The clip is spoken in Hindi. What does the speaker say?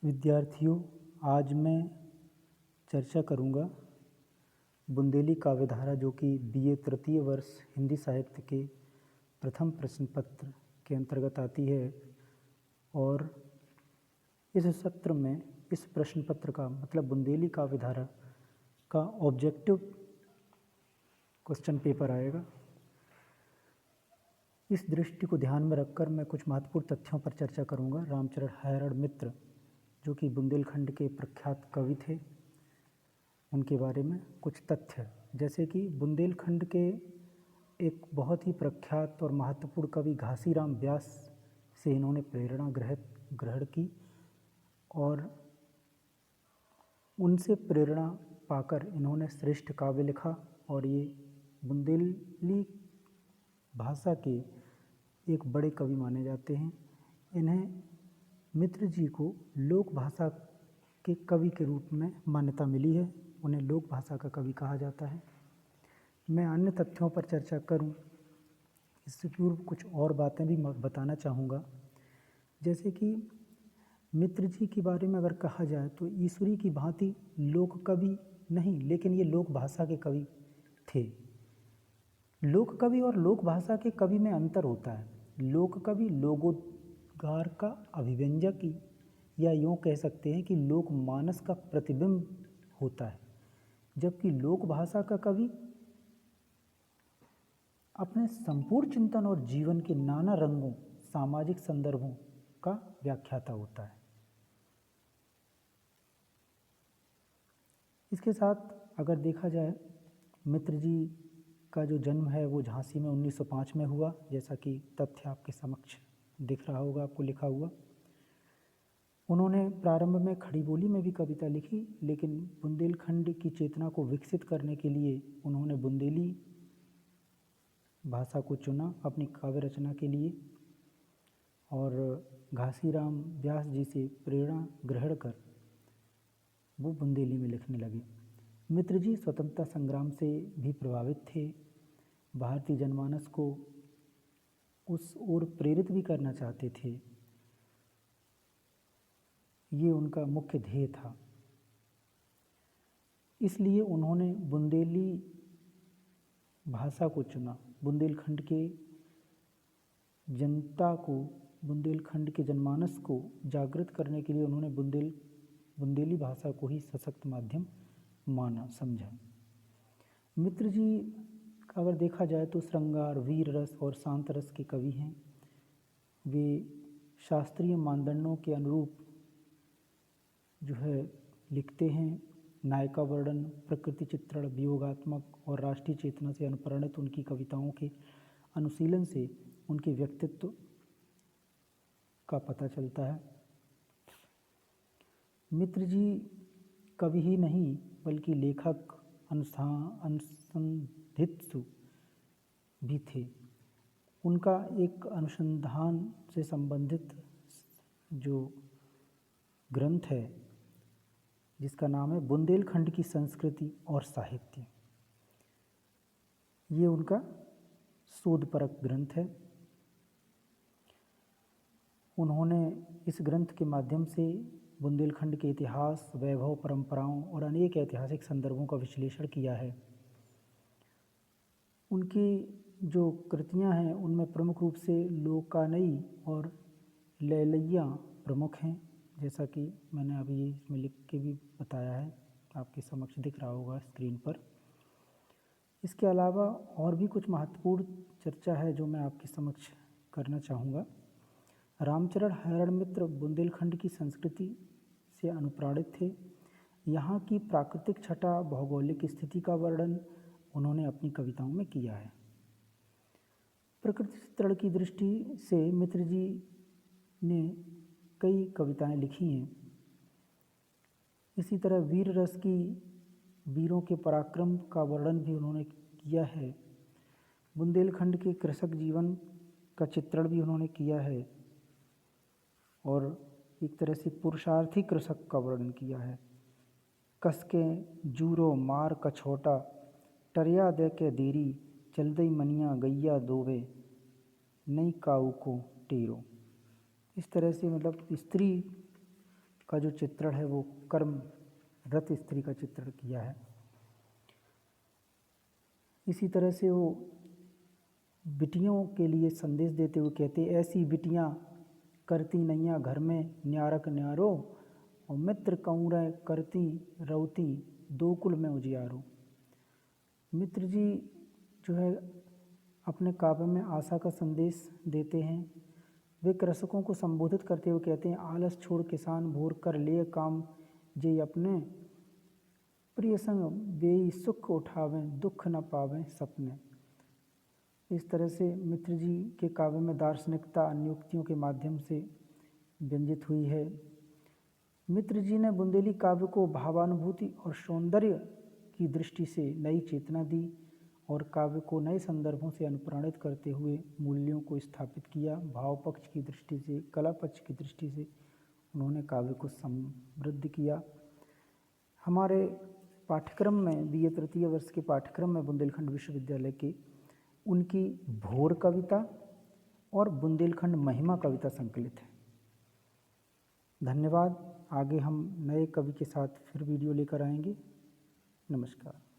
विद्यार्थियों, आज मैं चर्चा करूँगा बुंदेली काव्यधारा जो कि बीए तृतीय वर्ष हिंदी साहित्य के प्रथम प्रश्न पत्र के अंतर्गत आती है। और इस सत्र में इस प्रश्न पत्र का मतलब बुंदेली काव्यधारा का ऑब्जेक्टिव क्वेश्चन पेपर आएगा। इस दृष्टि को ध्यान में रखकर मैं कुछ महत्वपूर्ण तथ्यों पर चर्चा करूँगा। रामचरण हैरण मित्र जो कि बुंदेलखंड के प्रख्यात कवि थे, उनके बारे में कुछ तथ्य, जैसे कि बुंदेलखंड के एक बहुत ही प्रख्यात और महत्वपूर्ण कवि घासीराम व्यास से इन्होंने प्रेरणा ग्रहण की और उनसे प्रेरणा पाकर इन्होंने श्रेष्ठ काव्य लिखा। और ये बुंदेली भाषा के एक बड़े कवि माने जाते हैं। इन्हें मित्र जी को लोक भाषा के कवि के रूप में मान्यता मिली है, उन्हें लोक भाषा का कवि कहा जाता है। मैं अन्य तथ्यों पर चर्चा करूं, इससे पूर्व कुछ और बातें भी बताना चाहूँगा। जैसे कि मित्र जी के बारे में अगर कहा जाए तो ईश्वरी की भांति लोक कवि नहीं, लेकिन ये लोक भाषा के कवि थे। लोक कवि और लोक भाषा के कवि में अंतर होता है। लोक कवि लोकोद्गार का अभिव्यंजक, या यूँ कह सकते हैं कि लोक मानस का प्रतिबिंब होता है, जबकि लोक भाषा का कवि अपने संपूर्ण चिंतन और जीवन के नाना रंगों, सामाजिक संदर्भों का व्याख्याता होता है। इसके साथ अगर देखा जाए, मित्र जी का जो जन्म है वो झांसी में 1905 में हुआ, जैसा कि तथ्य आपके समक्ष दिख रहा होगा, आपको लिखा हुआ। उन्होंने प्रारंभ में खड़ी बोली में भी कविता लिखी, लेकिन बुंदेलखंड की चेतना को विकसित करने के लिए उन्होंने बुंदेली भाषा को चुना अपनी काव्य रचना के लिए और घासीराम व्यास जी से प्रेरणा ग्रहण कर वो बुंदेली में लिखने लगे। मित्र जी स्वतंत्रता संग्राम से भी प्रभावित थे, भारतीय जनमानस को उस ओर प्रेरित भी करना चाहते थे, ये उनका मुख्य ध्येय था। इसलिए उन्होंने बुंदेली भाषा को चुना। बुंदेलखंड के जनता को, बुंदेलखंड के जनमानस को जागृत करने के लिए उन्होंने बुंदेली भाषा को ही सशक्त माध्यम माना, समझा। मित्र जी अगर देखा जाए तो श्रृंगार, वीर रस और शांत रस के कवि हैं। वे शास्त्रीय मानदंडों के अनुरूप जो है लिखते हैं। नायिका वर्णन, प्रकृति चित्रण, वियोगात्मक और राष्ट्रीय चेतना से अनुप्राणित उनकी कविताओं के अनुशीलन से उनके व्यक्तित्व का पता चलता है। मित्र जी कवि ही नहीं बल्कि लेखक, अनुसंधित्सु भी थे। उनका एक अनुसंधान से संबंधित जो ग्रंथ है जिसका नाम है बुंदेलखंड की संस्कृति और साहित्य, ये उनका शोधपरक ग्रंथ है। उन्होंने इस ग्रंथ के माध्यम से बुंदेलखंड के इतिहास, वैभव, परंपराओं और अनेक ऐतिहासिक संदर्भों का विश्लेषण किया है। उनकी जो कृतियां हैं उनमें प्रमुख रूप से लोकानई और लैलैया प्रमुख हैं, जैसा कि मैंने अभी इसमें लिख के भी बताया है, आपके समक्ष दिख रहा होगा स्क्रीन पर। इसके अलावा और भी कुछ महत्वपूर्ण चर्चा है जो मैं आपके समक्ष करना चाहूँगा। रामचरण हैरण मित्र बुंदेलखंड की संस्कृति से अनुप्राणित थे। यहाँ की प्राकृतिक छटा, भौगोलिक स्थिति का वर्णन उन्होंने अपनी कविताओं में किया है। प्रकृति चित्रण की दृष्टि से मित्र जी ने कई कविताएं लिखी हैं। इसी तरह वीर रस की, वीरों के पराक्रम का वर्णन भी उन्होंने किया है। बुंदेलखंड के कृषक जीवन का चित्रण भी उन्होंने किया है और एक तरह से पुरुषार्थी कृषक का वर्णन किया है। कसके जूरो मार कछोटा, टरिया दे के देरी, चल दई मनिया गैया दोवे, नई काऊ को टेरो। इस तरह से मतलब स्त्री का जो चित्रण है वो कर्मरत स्त्री का चित्रण किया है। इसी तरह से वो बिटियों के लिए संदेश देते हुए कहते, ऐसी बिटियां करती नैया घर में न्यारक न्यारो, और मित्र कौर करती रौती दो कुल में उजियारो। मित्र जी जो है अपने काव्य में आशा का संदेश देते हैं। वे कृषकों को संबोधित करते हुए कहते हैं, आलस छोड़ किसान भोर कर ले काम, जे अपने प्रिय संग बेई सुख उठावें, दुख न पावें सपने। इस तरह से मित्र जी के काव्य में दार्शनिकता अन्य युक्तियों के माध्यम से व्यंजित हुई है। मित्र जी ने बुंदेली काव्य को भावानुभूति और सौंदर्य की दृष्टि से नई चेतना दी और काव्य को नए संदर्भों से अनुप्राणित करते हुए मूल्यों को स्थापित किया। भाव पक्ष की दृष्टि से, कला पक्ष की दृष्टि से उन्होंने काव्य को समृद्ध किया। हमारे पाठ्यक्रम में BA तृतीय वर्ष के पाठ्यक्रम में बुंदेलखंड विश्वविद्यालय के उनकी भोर कविता और बुंदेलखंड महिमा कविता संकलित है। धन्यवाद। आगे हम नए कवि के साथ फिर वीडियो लेकर आएंगे। नमस्कार।